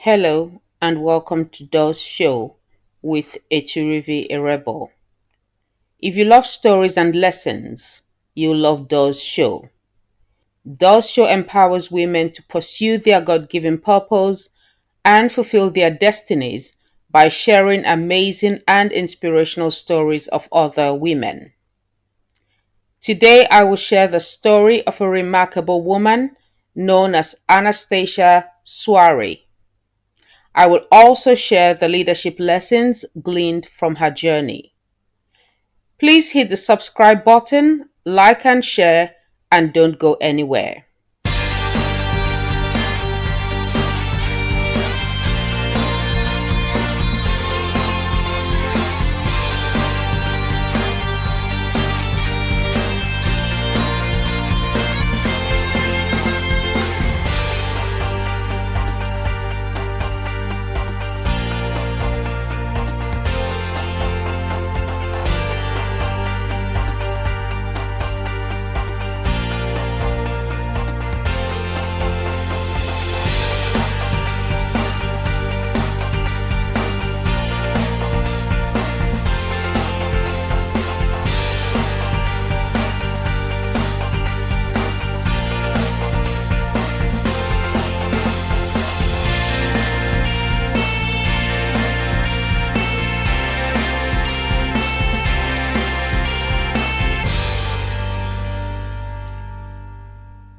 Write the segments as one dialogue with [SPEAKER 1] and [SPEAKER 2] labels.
[SPEAKER 1] Hello and welcome to DOZ Show with Echirivi Erebo. If you love stories and lessons, you'll love DOZ Show. DOZ Show empowers women to pursue their God given purpose and fulfill their destinies by sharing amazing and inspirational stories of other women. Today, I will share the story of a remarkable woman known as Anastasia Soare. I will also share the leadership lessons gleaned from her journey. Please hit the subscribe button, like and share, and don't go anywhere.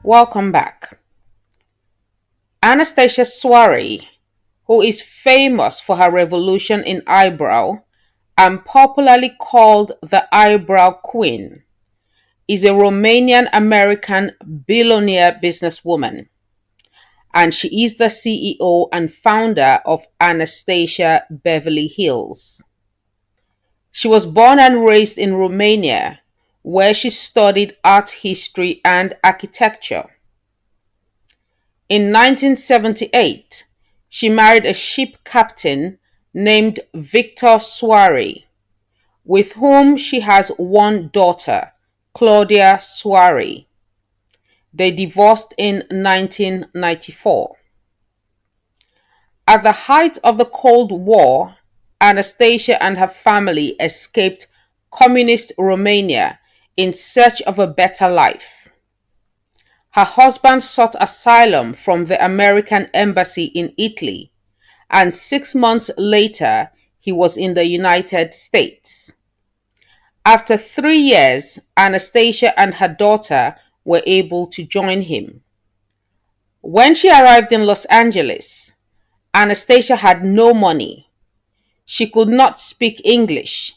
[SPEAKER 1] Welcome back. Anastasia Soare, who is famous for her revolution in eyebrow and popularly called the Eyebrow Queen, is a Romanian American billionaire businesswoman, and she is the CEO and founder of Anastasia Beverly Hills. She was born and raised in Romania, where she studied art history and architecture. In 1978, she married a ship captain named Victor Soare, with whom she has one daughter, Claudia Soare. They divorced in 1994. At the height of the Cold War, Anastasia and her family escaped communist Romania in search of a better life. Her husband sought asylum from the American embassy in Italy, and 6 months later, he was in the United States. After 3 years, Anastasia and her daughter were able to join him. When she arrived in Los Angeles, Anastasia had no money. She could not speak English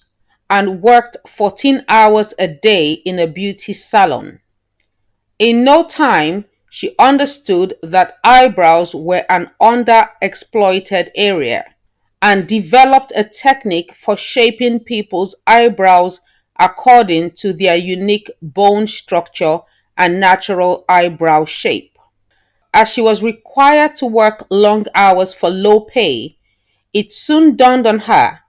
[SPEAKER 1] and worked 14 hours a day in a beauty salon. In no time, she understood that eyebrows were an underexploited area and developed a technique for shaping people's eyebrows according to their unique bone structure and natural eyebrow shape. As she was required to work long hours for low pay, it soon dawned on her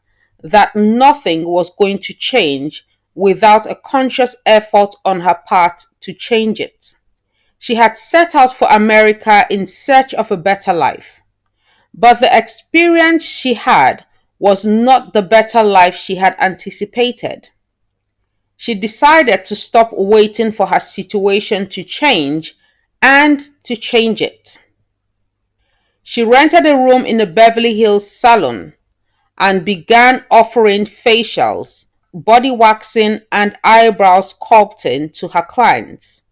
[SPEAKER 1] that nothing was going to change without a conscious effort on her part to change it. She had set out for America in search of a better life, but the experience she had was not the better life she had anticipated. She decided to stop waiting for her situation to change and to change it. She rented a room in a Beverly Hills salon and began offering facials, body waxing, and eyebrow sculpting to her clients,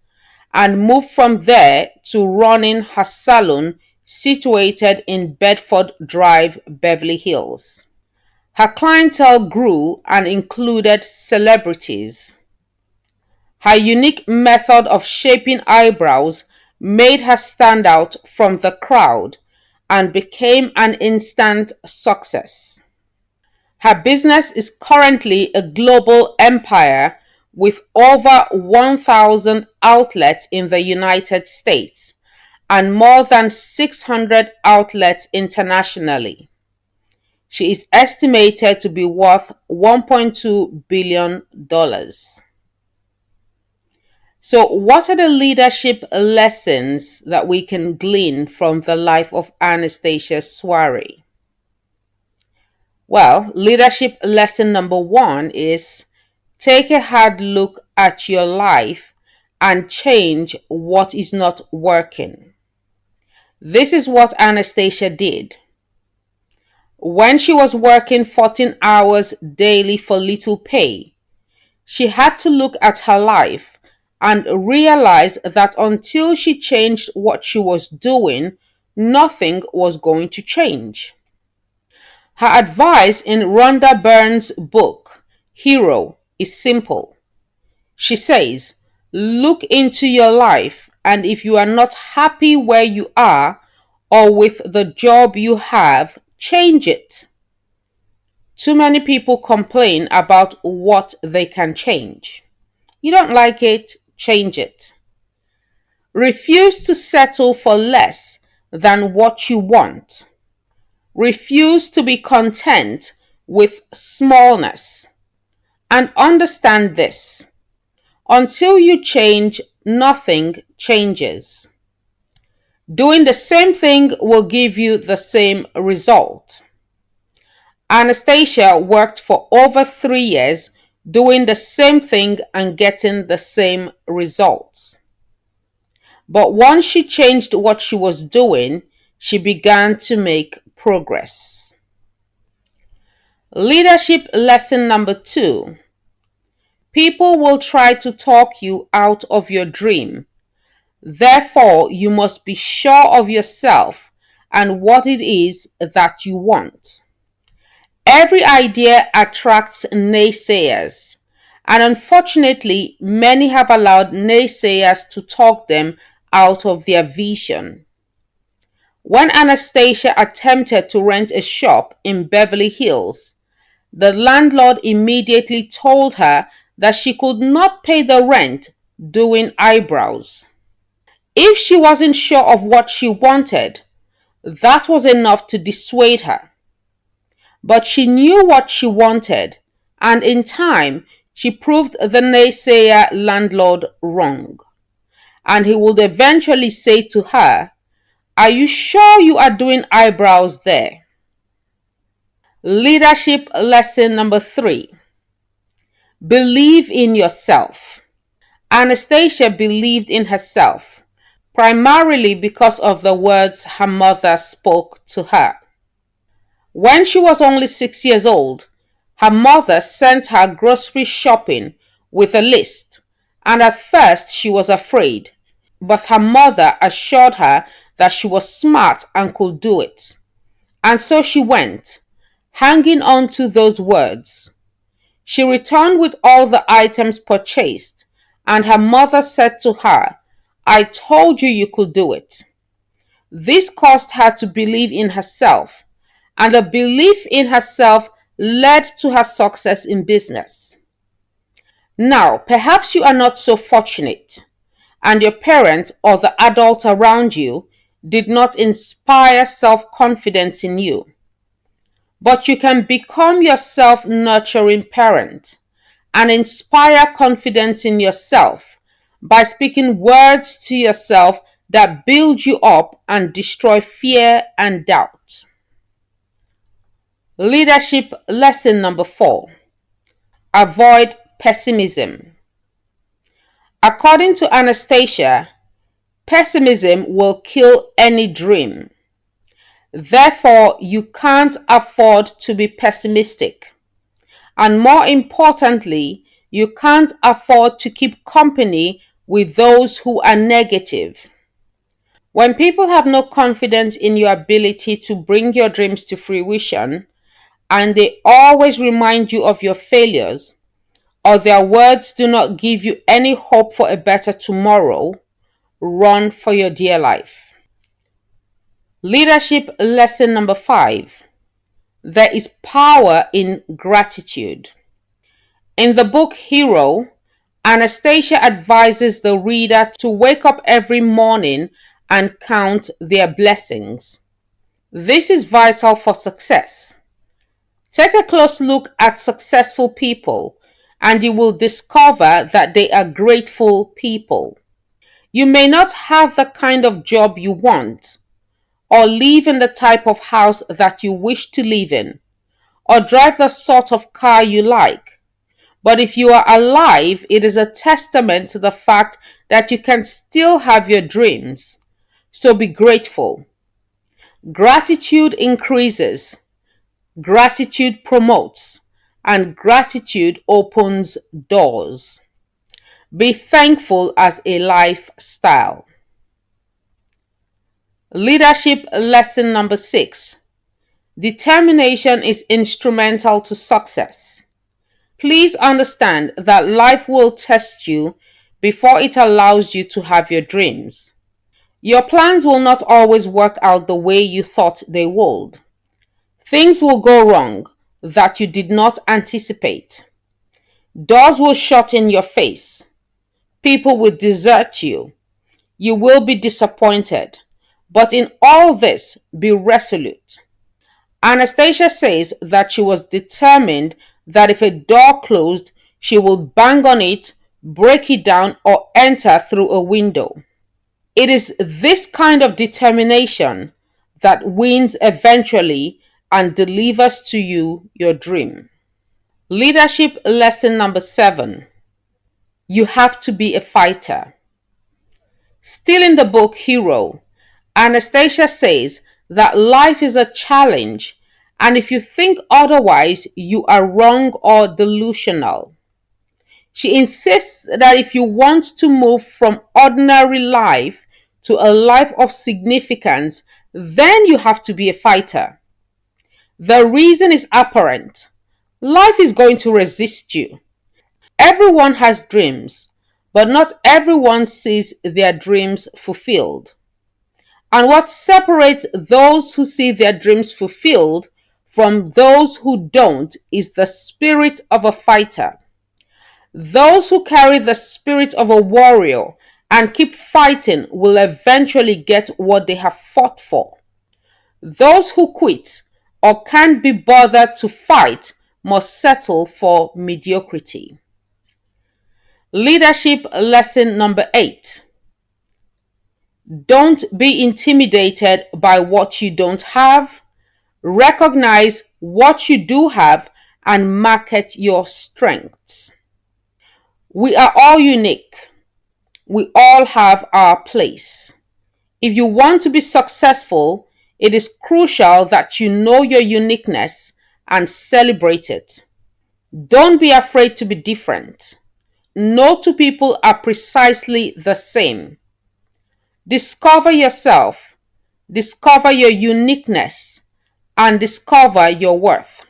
[SPEAKER 1] and moved from there to running her salon situated in Bedford Drive, Beverly Hills. Her clientele grew and included celebrities. Her unique method of shaping eyebrows made her stand out from the crowd and became an instant success. Her business is currently a global empire with over 1,000 outlets in the United States and more than 600 outlets internationally. She is estimated to be worth $1.2 billion. So, what are the leadership lessons that we can glean from the life of Anastasia Soare? Well, leadership lesson number one is take a hard look at your life and change what is not working. This is what Anastasia did. When she was working 14 hours daily for little pay, she had to look at her life and realize that until she changed what she was doing, nothing was going to change. Her advice in Rhonda Byrne's book, Hero, is simple. She says, look into your life, and if you are not happy where you are or with the job you have, change it. Too many people complain about what they can change. You don't like it, change it. Refuse to settle for less than what you want. Refuse to be content with smallness. And understand this: until you change, nothing changes. Doing the same thing will give you the same result. Anastasia worked for over 3 years doing the same thing and getting the same results. But once she changed what she was doing, she began to make progress. Leadership lesson number two: people will try to talk you out of your dream. Therefore, you must be sure of yourself and what it is that you want. Every idea attracts naysayers, and unfortunately, many have allowed naysayers to talk them out of their vision. When Anastasia attempted to rent a shop in Beverly Hills, the landlord immediately told her that she could not pay the rent doing eyebrows. If she wasn't sure of what she wanted, that was enough to dissuade her. But she knew what she wanted, and in time, she proved the naysayer landlord wrong. And he would eventually say to her, "Are you sure you are doing eyebrows there?" Leadership lesson number three: believe in yourself. Anastasia believed in herself, primarily because of the words her mother spoke to her. When she was only 6 years old, her mother sent her grocery shopping with a list, and at first she was afraid, but her mother assured her that she was smart and could do it. And so she went, hanging on to those words. She returned with all the items purchased, and her mother said to her, "I told you you could do it." This caused her to believe in herself, and the belief in herself led to her success in business. Now, perhaps you are not so fortunate, and your parents or the adults around you did not inspire self-confidence in you. But you can become your self-nurturing parent and inspire confidence in yourself by speaking words to yourself that build you up and destroy fear and doubt. Leadership lesson number four: avoid pessimism. According to Anastasia, pessimism will kill any dream. Therefore, you can't afford to be pessimistic. And more importantly, you can't afford to keep company with those who are negative. When people have no confidence in your ability to bring your dreams to fruition, and they always remind you of your failures, or their words do not give you any hope for a better tomorrow, run for your dear life. Leadership lesson number five: there is power in gratitude. In the book Hero, Anastasia advises the reader to wake up every morning and count their blessings. This is vital for success. Take a close look at successful people and you will discover that they are grateful people. You may not have the kind of job you want, or live in the type of house that you wish to live in, or drive the sort of car you like. But if you are alive, it is a testament to the fact that you can still have your dreams. So be grateful. Gratitude increases, gratitude promotes, and gratitude opens doors. Be thankful as a lifestyle. Leadership lesson number 6. Determination is instrumental to success. Please understand that life will test you before it allows you to have your dreams. Your plans will not always work out the way you thought they would. Things will go wrong that you did not anticipate. Doors will shut in your face. People will desert you. You will be disappointed. But in all this, be resolute. Anastasia says that she was determined that if a door closed, she would bang on it, break it down, or enter through a window. It is this kind of determination that wins eventually and delivers to you your dream. Leadership lesson number 7. You have to be a fighter. Still in the book Hero, Anastasia says that life is a challenge, and if you think otherwise, you are wrong or delusional. She insists that if you want to move from ordinary life to a life of significance, then you have to be a fighter. The reason is apparent. Life is going to resist you. Everyone has dreams, but not everyone sees their dreams fulfilled. And what separates those who see their dreams fulfilled from those who don't is the spirit of a fighter. Those who carry the spirit of a warrior and keep fighting will eventually get what they have fought for. Those who quit or can't be bothered to fight must settle for mediocrity. Leadership lesson number 8. Don't be intimidated by what you don't have. Recognize what you do have and market your strengths. We are all unique. We all have our place. If you want to be successful, it is crucial that you know your uniqueness and celebrate it. Don't be afraid to be different. No two people are precisely the same. Discover yourself, discover your uniqueness, and discover your worth.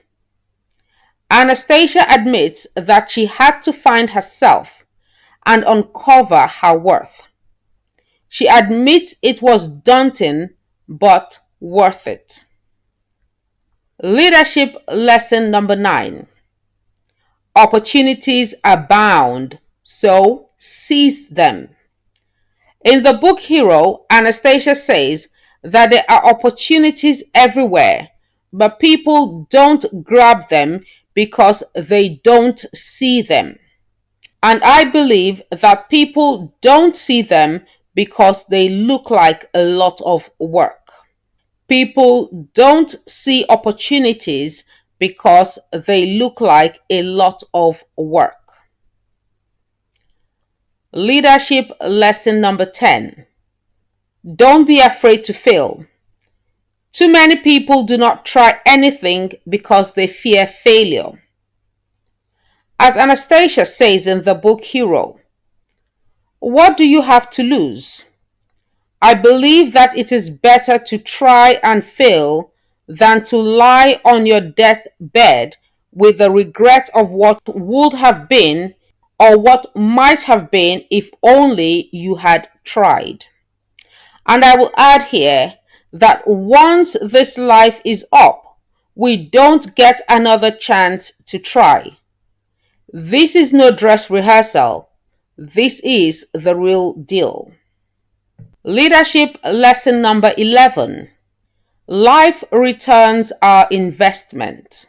[SPEAKER 1] Anastasia admits that she had to find herself and uncover her worth. She admits it was daunting, but worth it. Leadership lesson number 9. Opportunities abound, so seize them. In the book Hero, Anastasia says that there are opportunities everywhere, but people don't grab them because they don't see them. And I believe that people don't see them because they look like a lot of work. People don't see opportunities because they look like a lot of work. Leadership lesson number 10. Don't be afraid to fail. Too many people do not try anything because they fear failure. As Anastasia says in the book Hero, what do you have to lose? I believe that it is better to try and fail than to lie on your deathbed with the regret of what would have been or what might have been if only you had tried. And I will add here that once this life is up, we don't get another chance to try. This is no dress rehearsal. This is the real deal. Leadership lesson number 11. Life returns are investment.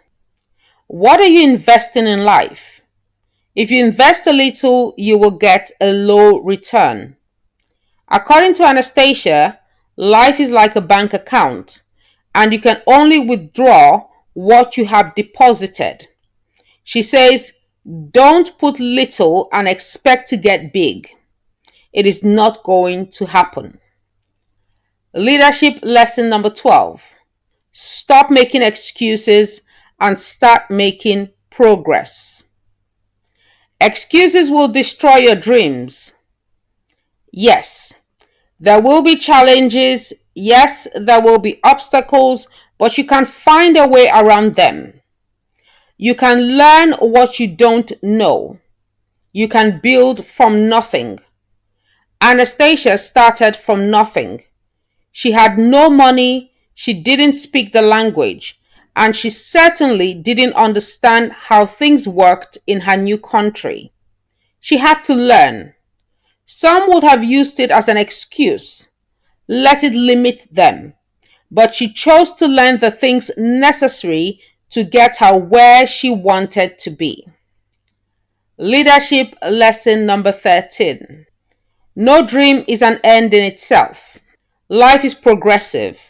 [SPEAKER 1] What are you investing in life? If you invest a little, you will get a low return. According to Anastasia, life is like a bank account, and you can only withdraw what you have deposited. She says, don't put little and expect to get big. It is not going to happen. Leadership lesson number 12. Stop making excuses and start making progress. Excuses will destroy your dreams. Yes, there will be challenges. Yes, there will be obstacles, but you can find a way around them. You can learn what you don't know. You can build from nothing. Anastasia started from nothing. She had no money, she didn't speak the language, and she certainly didn't understand how things worked in her new country. She had to learn. Some would have used it as an excuse, let it limit them, but she chose to learn the things necessary to get her where she wanted to be. Leadership lesson number 13. No dream is an end in itself. Life is progressive.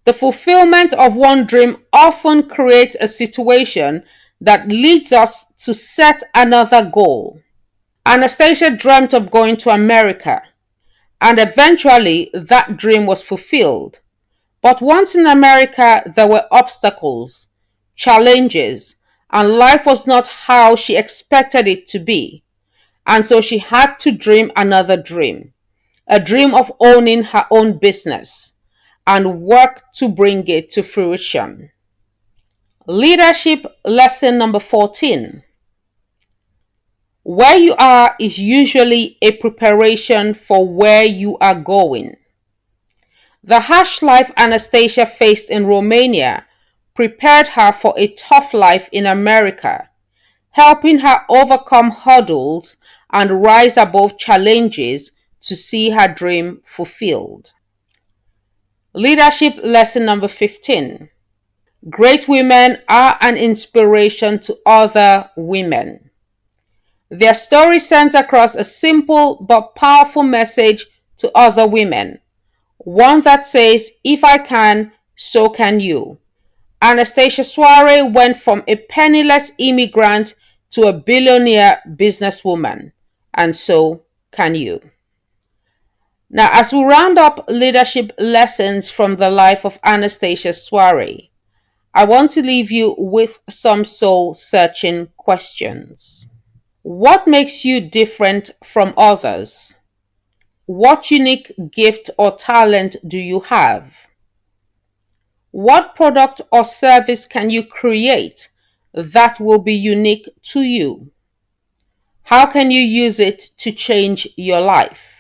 [SPEAKER 1] The fulfillment of one dream often creates a situation that leads us to set another goal. Anastasia dreamt of going to America, and eventually that dream was fulfilled. But once in America, there were obstacles, challenges, and life was not how she expected it to be. And so she had to dream another dream, a dream of owning her own business, and work to bring it to fruition. Leadership lesson number 14. Where you are is usually a preparation for where you are going. The harsh life Anastasia faced in Romania prepared her for a tough life in America, helping her overcome hurdles and rise above challenges to see her dream fulfilled. Leadership lesson number 15. Great women are an inspiration to other women. Their story sends across a simple but powerful message to other women. One that says, if I can, so can you. Anastasia Soare went from a penniless immigrant to a billionaire businesswoman, and so can you. Now, as we round up leadership lessons from the life of Anastasia Soare, I want to leave you with some soul-searching questions. What makes you different from others? What unique gift or talent do you have? What product or service can you create that will be unique to you? How can you use it to change your life?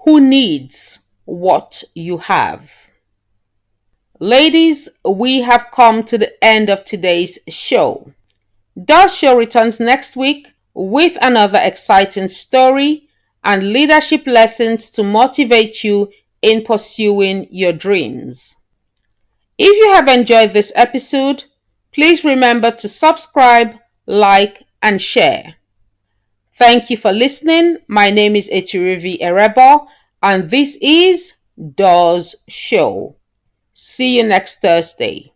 [SPEAKER 1] Who needs what you have? Ladies, we have come to the end of today's show. DOZ Show returns next week with another exciting story and leadership lessons to motivate you in pursuing your dreams. If you have enjoyed this episode, please remember to subscribe, like, and share. Thank you for listening. My name is Echirivi Erebo, and this is DOZ Show. See you next Thursday.